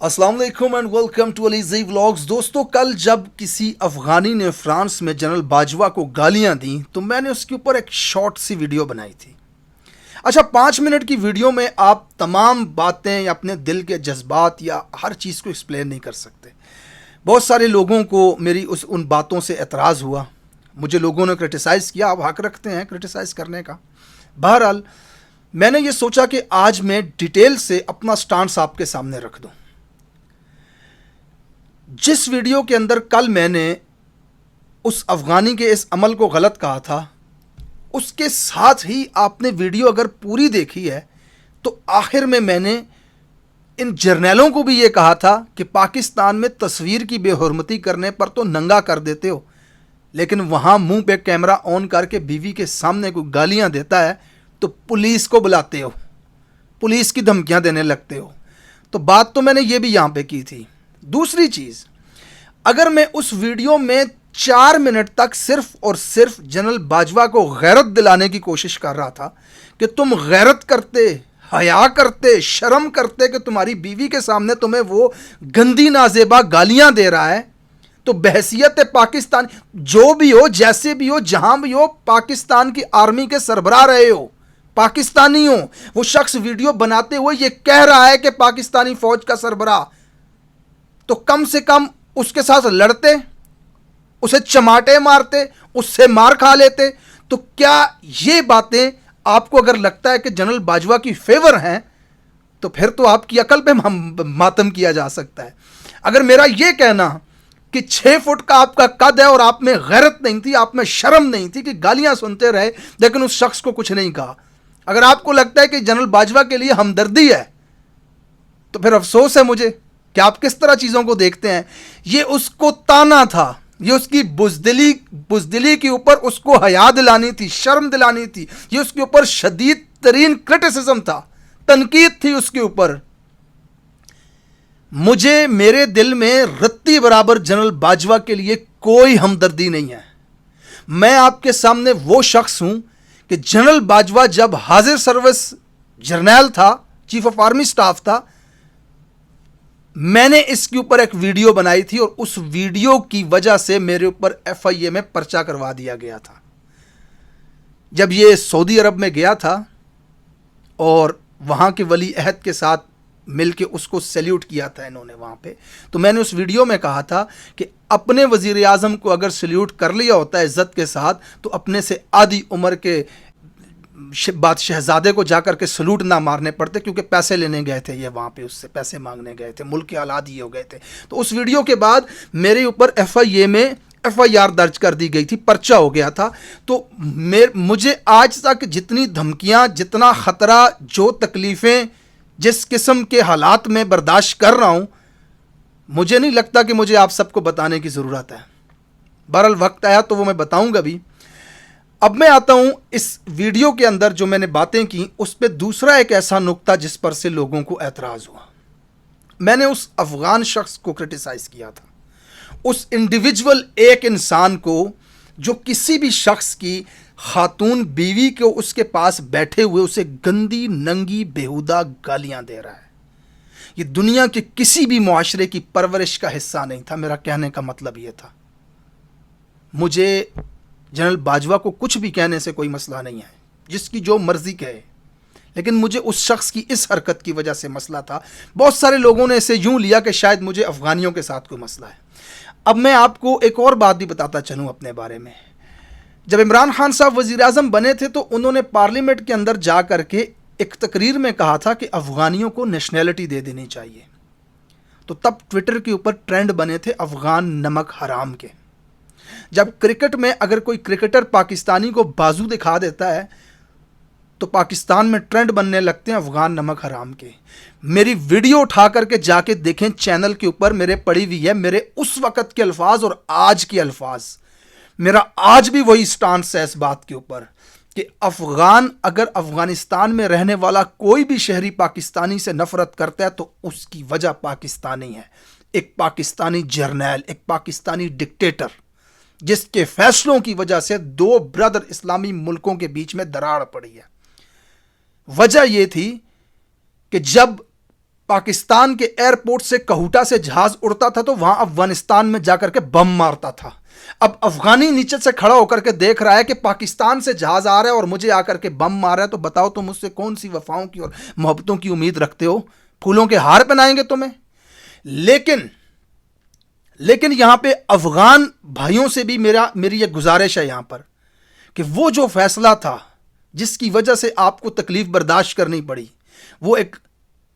अस्सलाम वालेकुम and welcome to अलीज़ी vlogs. दोस्तों, कल जब किसी अफ़गानी ने फ्रांस में जनरल बाजवा को गालियां दी तो मैंने उसके ऊपर एक शॉर्ट सी वीडियो बनाई थी। अच्छा, 5 मिनट की वीडियो में आप तमाम बातें या अपने दिल के जज्बात या हर चीज़ को एक्सप्लेन नहीं कर सकते। बहुत सारे लोगों को मेरी उन बातों से एतराज़ हुआ, मुझे लोगों ने क्रिटिसाइज़ किया। आप हक रखते हैं क्रिटिसाइज़ करने का। बहरहाल मैंने ये सोचा कि आज मैं डिटेल से अपना स्टांस आपके सामने रख दूं। जिस वीडियो के अंदर कल मैंने उस अफ़गानी के इस अमल को गलत कहा था, उसके साथ ही आपने वीडियो अगर पूरी देखी है तो आखिर में मैंने इन जर्नैलों को भी ये कहा था कि पाकिस्तान में तस्वीर की बेहुरमती करने पर तो नंगा कर देते हो, लेकिन वहाँ मुंह पे कैमरा ऑन करके बीवी के सामने कोई गालियाँ देता है तो पुलिस को बुलाते हो, पुलिस की धमकियाँ देने लगते हो। तो बात तो मैंने ये भी यहाँ पे की थी। दूसरी चीज़, अगर मैं उस वीडियो में 4 मिनट तक सिर्फ और सिर्फ जनरल बाजवा को गैरत दिलाने की कोशिश कर रहा था कि तुम गैरत करते, हया करते, शर्म करते कि तुम्हारी बीवी के सामने तुम्हें वो गंदी नाजेबा गालियां दे रहा है, तो बहसियत पाकिस्तान जो भी हो, जैसे भी हो, जहां भी हो, पाकिस्तान की आर्मी के सरबराह रहे हो, पाकिस्तानी हो, वो शख्स वीडियो बनाते हुए ये कह रहा है कि पाकिस्तानी फौज का सरबराह, तो कम से कम उसके साथ लड़ते, उसे चमाटे मारते, उससे मार खा लेते। तो क्या ये बातें आपको अगर लगता है कि जनरल बाजवा की फेवर हैं तो फिर तो आपकी अकल पे मातम किया जा सकता है। अगर मेरा ये कहना कि 6 फुट का आपका कद है और आप में गैरत नहीं थी, आप में शर्म नहीं थी कि गालियां सुनते रहे लेकिन उस शख्स को कुछ नहीं कहा, अगर आपको लगता है कि जनरल बाजवा के लिए हमदर्दी है तो फिर अफसोस है मुझे कि आप किस तरह चीज़ों को देखते हैं। ये उसको ताना था, ये उसकी बुजदिली के ऊपर उसको हया दिलानी थी, शर्म दिलानी थी, ये उसके ऊपर शदीद तरीन क्रिटिसिज्म था, तनकीद थी उसके ऊपर। मुझे मेरे दिल में रत्ती बराबर जनरल बाजवा के लिए कोई हमदर्दी नहीं है। मैं आपके सामने वो शख्स हूं कि जनरल बाजवा जब हाजिर सर्विस जर्नैल था, चीफ ऑफ आर्मी स्टाफ था, मैंने इसके ऊपर एक वीडियो बनाई थी और उस वीडियो की वजह से मेरे ऊपर FIA में पर्चा करवा दिया गया था। जब ये सऊदी अरब में गया था और वहाँ के वली अहद के साथ मिलके उसको सैल्यूट किया था इन्होंने वहाँ पे, तो मैंने उस वीडियो में कहा था कि अपने वज़ीर आज़म को अगर सैल्यूट कर लिया होता है इज़्ज़त के साथ तो अपने से आधी उम्र के शहजादे को जाकर के सलूट ना मारने पड़ते, क्योंकि पैसे लेने गए थे ये वहाँ पे, उससे पैसे मांगने गए थे, मुल्क के हालात ये हो गए थे। तो उस वीडियो के बाद मेरे ऊपर FIA में FIR दर्ज कर दी गई थी, पर्चा हो गया था। तो मुझे आज तक जितनी धमकियाँ, जितना ख़तरा, जो तकलीफ़ें, जिस किस्म के हालात में बर्दाश्त कर रहा हूँ, मुझे नहीं लगता कि मुझे आप सबको बताने की ज़रूरत है। बहरहाल वक्त आया तो वो मैं बताऊँगा भी। अब मैं आता हूं इस वीडियो के अंदर जो मैंने बातें की उस पर दूसरा एक ऐसा नुक्ता जिस पर से लोगों को एतराज़ हुआ। मैंने उस अफ़गान शख्स को क्रिटिसाइज़ किया था, उस इंडिविजुअल एक इंसान को जो किसी भी शख्स की खातून बीवी को उसके पास बैठे हुए उसे गंदी नंगी बेहुदा गालियां दे रहा है। ये दुनिया के किसी भी मुआशरे की परवरिश का हिस्सा नहीं था। मेरा कहने का मतलब ये था, मुझे जनरल बाजवा को कुछ भी कहने से कोई मसला नहीं है, जिसकी जो मर्ज़ी कहे, लेकिन मुझे उस शख्स की इस हरकत की वजह से मसला था। बहुत सारे लोगों ने इसे यूं लिया कि शायद मुझे अफ़गानियों के साथ कोई मसला है। अब मैं आपको एक और बात भी बताता चलूँ अपने बारे में। जब इमरान खान साहब वज़ीर आज़म बने थे तो उन्होंने पार्लियामेंट के अंदर जा कर के एक तकरीर में कहा था कि अफ़गानियों को नेशनैलिटी दे देनी चाहिए। तो तब ट्विटर के ऊपर ट्रेंड बने थे अफ़गान नमक हराम के। जब क्रिकेट में अगर कोई क्रिकेटर पाकिस्तानी को बाजू दिखा देता है तो पाकिस्तान में ट्रेंड बनने लगते हैं अफ़गान नमक हराम के। मेरी वीडियो उठा करके जाके देखें, चैनल के ऊपर मेरे पड़ी हुई है, मेरे उस वक़्त के अल्फाज और आज के अल्फाज। मेरा आज भी वही स्टांस है इस बात के ऊपर कि अफ़गान, अगर अफ़गानिस्तान में रहने वाला कोई भी शहरी पाकिस्तानी से नफ़रत करता है तो उसकी वजह पाकिस्तानी है। एक पाकिस्तानी जर्नैल, एक पाकिस्तानी डिक्टेटर, जिसके फैसलों की वजह से 2 ब्रदर इस्लामी मुल्कों के बीच में दरार पड़ी है। वजह यह थी कि जब पाकिस्तान के एयरपोर्ट से कहूटा से जहाज उड़ता था तो वहां अफगानिस्तान में जाकर के बम मारता था। अब अफगानी नीचे से खड़ा होकर के देख रहा है कि पाकिस्तान से जहाज आ रहा है और मुझे आकर के बम मार रहा है, तो बताओ तुम मुझसे कौन सी वफाओं की और मोहब्बतों की उम्मीद रखते हो? फूलों के हार पहनाएंगे तुम्हें? लेकिन यहां पे अफगान भाइयों से भी मेरी एक गुजारिश है यहां पर कि वो जो फैसला था जिसकी वजह से आपको तकलीफ बर्दाश्त करनी पड़ी, वो एक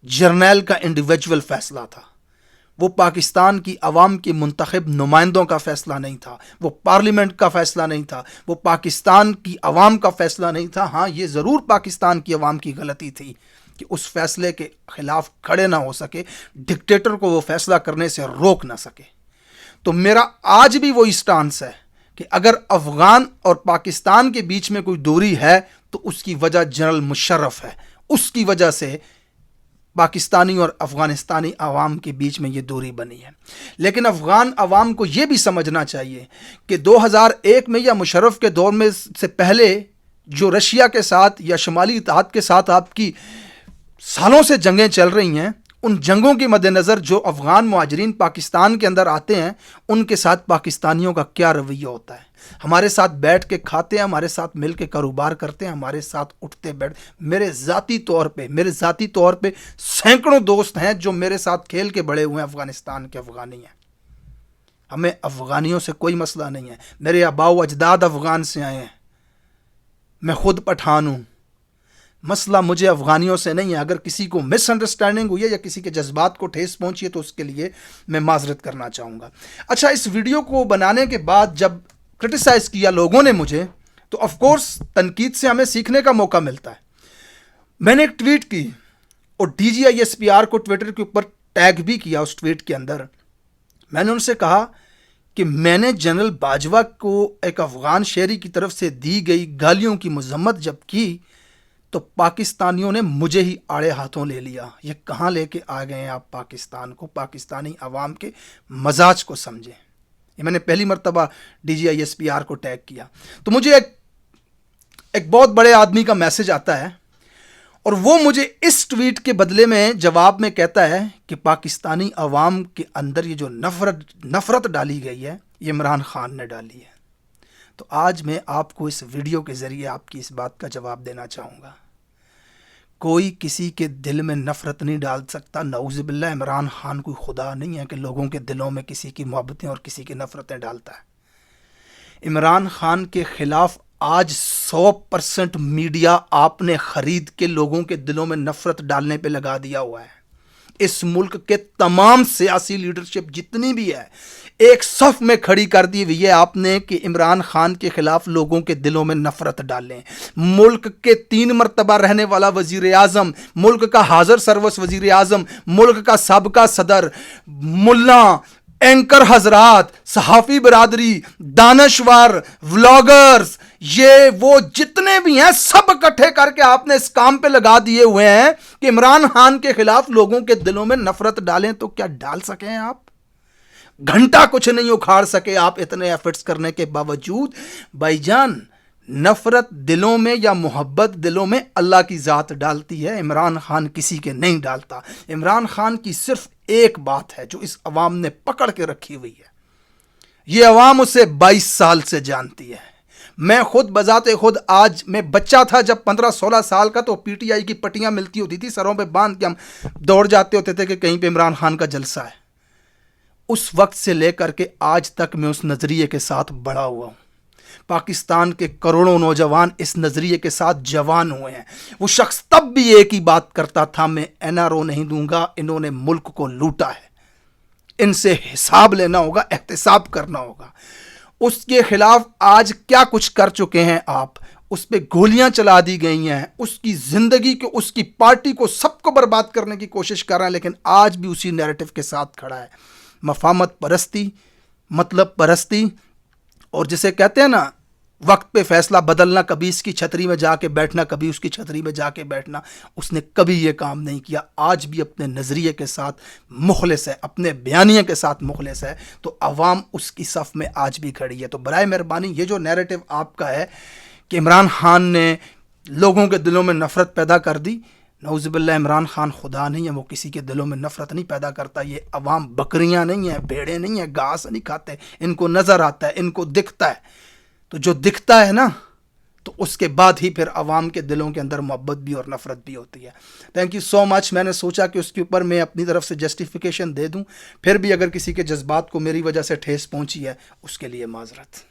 जर्नैल का इंडिविजुअल फैसला था। वो पाकिस्तान की अवाम के मुंतखब नुमाइंदों का फैसला नहीं था, वो पार्लियामेंट का फैसला नहीं था, वो पाकिस्तान की अवाम का फैसला नहीं था। हाँ, ये ज़रूर पाकिस्तान की अवाम की गलती थी कि उस फैसले के खिलाफ खड़े ना हो सके, डिक्टेटर को वो फैसला करने से रोक ना सके। तो मेरा आज भी वही स्टांस है कि अगर अफगान और पाकिस्तान के बीच में कोई दूरी है तो उसकी वजह जनरल मुशर्रफ है। उसकी वजह से पाकिस्तानी और अफगानिस्तानी अवाम के बीच में ये दूरी बनी है। लेकिन अफगान अवाम को ये भी समझना चाहिए कि 2001 में या मुशर्रफ के दौर में से पहले जो रशिया के साथ या शुमाली इत्तेहाद के साथ आपकी सालों से जंगें चल रही हैं, उन जंगों के मद्देनज़र जो अफ़गान मुहाजिरीन पाकिस्तान के अंदर आते हैं उनके साथ पाकिस्तानियों का क्या रवैया होता है। हमारे साथ बैठ के खाते हैं, हमारे साथ मिल के कारोबार करते हैं, हमारे साथ उठते बैठ। मेरे ज़ाती तौर पे सैकड़ों दोस्त हैं जो मेरे साथ खेल के बड़े हुए हैं, अफ़गानिस्तान के अफ़गानी हैं। हमें अफ़गानियों से कोई मसला नहीं है। मेरे आबाओ अजदाद अफ़गान से आए हैं, मैं ख़ुद पठान हूँ। मसला मुझे अफ़गानियों से नहीं है। अगर किसी को मिसअंडरस्टैंडिंग हुई है या किसी के जज्बात को ठेस पहुंची है तो उसके लिए मैं माजरत करना चाहूँगा। अच्छा, इस वीडियो को बनाने के बाद जब क्रिटिसाइज़ किया लोगों ने मुझे, तो ऑफ कोर्स तनकीद से हमें सीखने का मौका मिलता है। मैंने एक ट्वीट की और DGISPR को ट्विटर के ऊपर टैग भी किया। उस ट्वीट के अंदर मैंने उनसे कहा कि मैंने जनरल बाजवा को एक अफ़गान शहरी की तरफ से दी गई गालियों की मजम्मत जब की तो पाकिस्तानियों ने मुझे ही आड़े हाथों ले लिया। ये कहाँ लेके आ गए हैं आप पाकिस्तान को? पाकिस्तानी अवाम के मजाज को समझें। ये मैंने पहली मरतबा DGISPR को टैग किया तो मुझे एक बहुत बड़े आदमी का मैसेज आता है और वो मुझे इस ट्वीट के बदले में जवाब में कहता है कि पाकिस्तानी अवाम के अंदर ये जो नफ़रत डाली गई है ये इमरान खान ने डाली है। तो आज मैं आपको इस वीडियो के ज़रिए आपकी इस बात का जवाब देना चाहूँगा। कोई किसी के दिल में नफ़रत नहीं डाल सकता। नऊज़ुबिल्लाह, इमरान खान कोई खुदा नहीं है कि लोगों के दिलों में किसी की मोहब्बतें और किसी की नफ़रतें डालता है। इमरान खान के ख़िलाफ़ आज 100% मीडिया आपने ख़रीद के लोगों के दिलों में नफ़रत डालने पे लगा दिया हुआ है। इस मुल्क के तमाम सियासी लीडरशिप जितनी भी है एक सफ में खड़ी कर दी हुई है आपने कि इमरान खान के खिलाफ लोगों के दिलों में नफरत डालें। मुल्क के 3 मरतबा रहने वाला वजीर आज़म, मुल्क का हाज़र सर्वस वजीर आज़म, मुल्क का साबका सदर, मुल्ला, एंकर हजरात, सहाफ़ी बरादरी, दानश्वर, व्लॉगर्स, ये वो जितने भी हैं सब इकट्ठे करके आपने इस काम पे लगा दिए हुए हैं कि इमरान खान के खिलाफ लोगों के दिलों में नफरत डालें। तो क्या डाल सके हैं आप? घंटा कुछ नहीं उखाड़ सके आप इतने एफर्ट्स करने के बावजूद। भाईजान, नफरत दिलों में या मोहब्बत दिलों में अल्लाह की ज़ात डालती है, इमरान खान किसी के नहीं डालता। इमरान खान की सिर्फ एक बात है जो इस अवाम ने पकड़ के रखी हुई है, ये अवाम उसे 22 साल से जानती है। मैं खुद बजाते खुद, आज मैं बच्चा था जब 15-16 साल का, तो PTI की पट्टियां मिलती होती थी, सरों पे बांध के हम दौड़ जाते होते थे कि कहीं पे इमरान खान का जलसा है। उस वक्त से लेकर के आज तक मैं उस नज़रिए के साथ बड़ा हुआ हूँ। पाकिस्तान के करोड़ों नौजवान इस नज़रिए के साथ जवान हुए हैं। वो शख्स तब भी एक ही बात करता था, मैं NRO नहीं दूंगा, इन्होंने मुल्क को लूटा है, इनसे हिसाब लेना होगा, एहतिसाब करना होगा। उसके खिलाफ आज क्या कुछ कर चुके हैं आप? उस पर गोलियां चला दी गई हैं, उसकी ज़िंदगी को, उसकी पार्टी को, सबको बर्बाद करने की कोशिश कर रहे हैं, लेकिन आज भी उसी नैरेटिव के साथ खड़ा है। मफामत परस्ती, मतलब परस्ती, और जिसे कहते हैं ना वक्त पे फैसला बदलना, कभी इसकी छतरी में जाके बैठना, कभी उसकी छतरी में जाके बैठना, उसने कभी ये काम नहीं किया। आज भी अपने नज़रिए के साथ मुखलिस है, अपने बयानिए के साथ मुखलिस है, तो अवाम उसकी सफ़ में आज भी खड़ी है। तो बराए मेहरबानी ये जो नैरेटिव आपका है कि इमरान खान ने लोगों के दिलों में नफ़रत पैदा कर दी, نعوذ باللہ عمران خان خدا نہیں ہے، وہ کسی کے دلوں میں نفرت نہیں پیدا کرتا. یہ عوام بکریاں نہیں ہیں، بھیڑیں نہیں ہیں، گھاس نہیں کھاتے، ان کو نظر آتا ہے، ان کو دکھتا ہے. تو جو دکھتا ہے نا تو اس کے بعد ہی پھر عوام کے دلوں کے اندر محبت بھی اور نفرت بھی ہوتی ہے. تھینک یو سو مچ. میں نے سوچا کہ اس کے اوپر میں اپنی طرف سے جسٹیفیکیشن دے دوں، پھر بھی اگر کسی کے جذبات کو میری وجہ سے ٹھیس پہنچی ہے اس کے لیے معذرت.